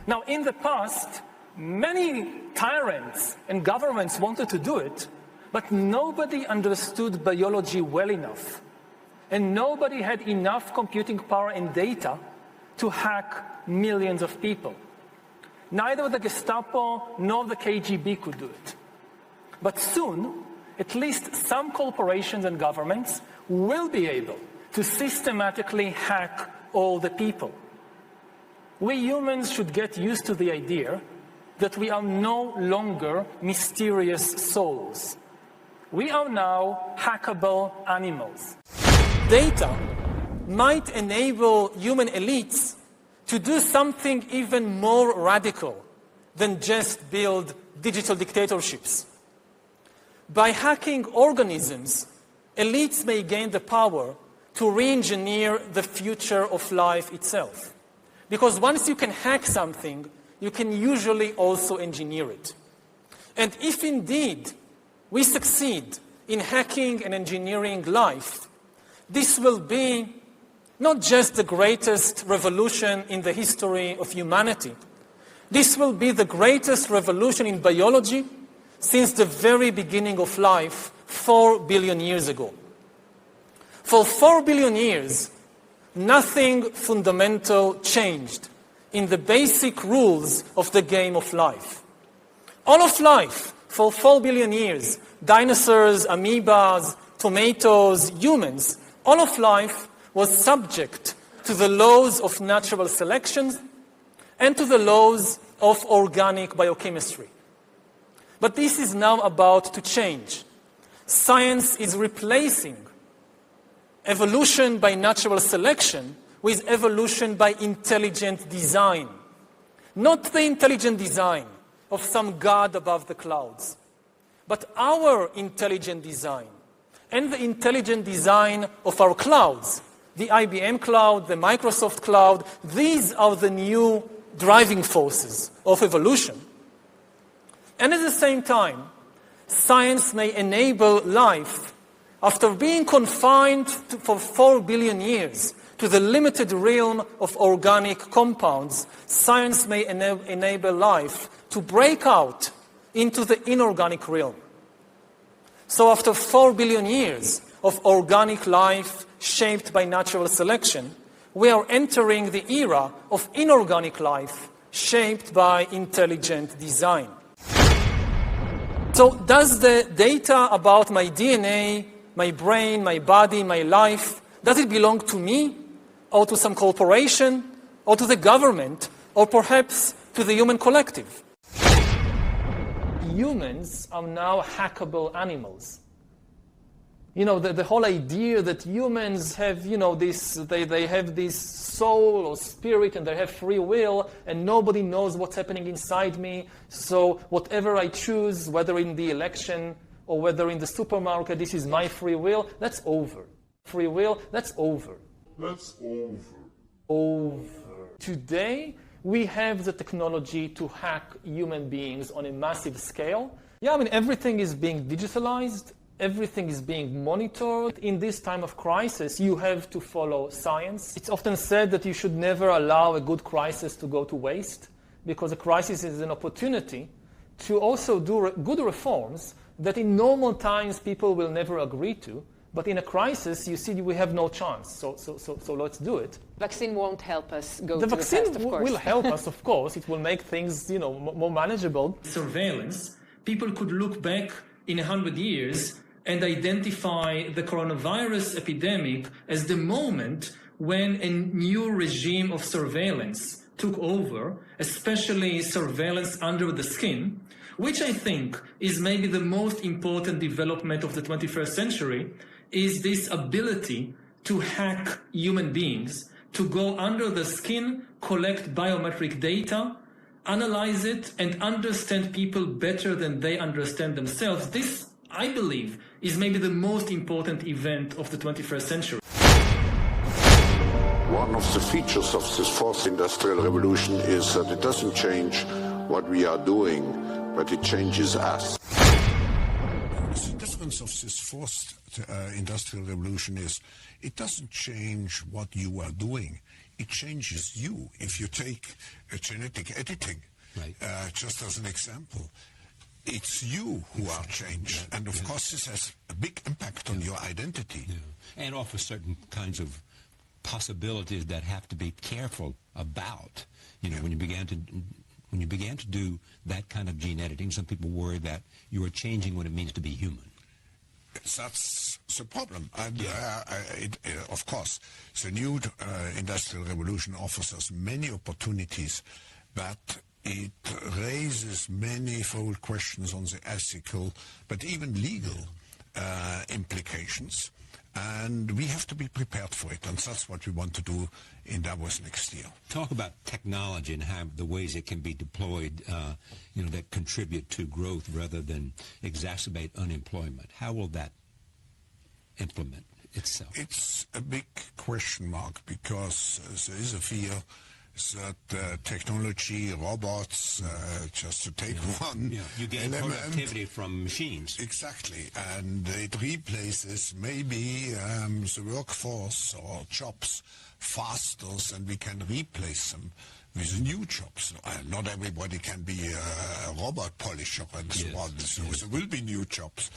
Now, in the past, many tyrants and governments wanted to do it, but nobody understood biology well enough. And nobody had enough computing power and data to hack millions of people. Neither the Gestapo nor the KGB could do it. But soon, at least some corporations and governments will be able to systematically hack all the people. We humans should get used to the idea that we are no longer mysterious souls. We are now hackable animals. Data might enable human elites to do something even more radical than just build digital dictatorships. By hacking organisms, elites may gain the power to re-engineer the future of life itself. Because once you can hack something, you can usually also engineer it. And if indeed we succeed in hacking and engineering life, this will be not just the greatest revolution in the history of humanity. This will be the greatest revolution in biology since the very beginning of life 4 billion years ago. For 4 billion years, nothing fundamental changed in the basic rules of the game of life. All of life, for 4 billion years, dinosaurs, amoebas, tomatoes, humans, all of life was subject to the laws of natural selection and to the laws of organic biochemistry. But this is now about to change. Science is replacing evolution by natural selection with evolution by intelligent design. Not the intelligent design of some god above the clouds, but our intelligent design and the intelligent design of our clouds, the IBM cloud, the Microsoft cloud. These are the new driving forces of evolution. And at the same time, science may enable life, after being confined for 4 billion years to the limited realm of organic compounds, science may enable life to break out into the inorganic realm. So after 4 billion years of organic life shaped by natural selection, we are entering the era of inorganic life shaped by intelligent design. So does the data about my DNA, my brain, my body, my life, does it belong to me or to some corporation or to the government or perhaps to the human collective? Humans are now hackable animals. You know, the whole idea that humans have, they have this soul or spirit and they have free will and nobody knows what's happening inside me. So whatever I choose, whether in the election or whether in the supermarket, this is my free will, that's over. Free will, that's over. That's over. Over. Today, we have the technology to hack human beings on a massive scale. Yeah, I mean, everything is being digitalized. Everything is being monitored. In this time of crisis, you have to follow science. It's often said that you should never allow a good crisis to go to waste, because a crisis is an opportunity to also do good reforms that in normal times people will never agree to. But in a crisis, you see, we have no chance. So let's do it. Vaccine won't help us go to the test, of course. The vaccine will help us, of course. It will make things, more manageable. Surveillance. People could look back in 100 years and identify the coronavirus epidemic as the moment when a new regime of surveillance took over, especially surveillance under the skin, which I think is maybe the most important development of the 21st century, is this ability to hack human beings, to go under the skin, collect biometric data, analyze it, and understand people better than they understand themselves. This, I believe, is maybe the most important event of the 21st century. One of the features of this fourth industrial revolution is that it doesn't change what we are doing, but it changes us. The difference of this fourth industrial revolution is it doesn't change what you are doing. it changes you. If you take genetic editing, right. Just as an example, it's you who are changed. And of course this has a big impact on your identity. Yeah. And offers certain kinds of possibilities that have to be careful about. You know, when you began to do that kind of gene editing, some people worry that you are changing what it means to be human. That's the problem. And of course, the new industrial revolution offers us many opportunities, but it raises manifold questions on the ethical, but even legal implications. And we have to be prepared for it, and that's what we want to do in Davos next year. Talk about technology and how the ways it can be deployed, that contribute to growth rather than exacerbate unemployment. How will that implement itself? It's a big question mark, because there is a fear that technology, robots, just to take one you get element, productivity from machines. Exactly, and it replaces maybe the workforce or jobs faster than we can replace them with new jobs. Not everybody can be a robot polisher and so on, so there will be new jobs.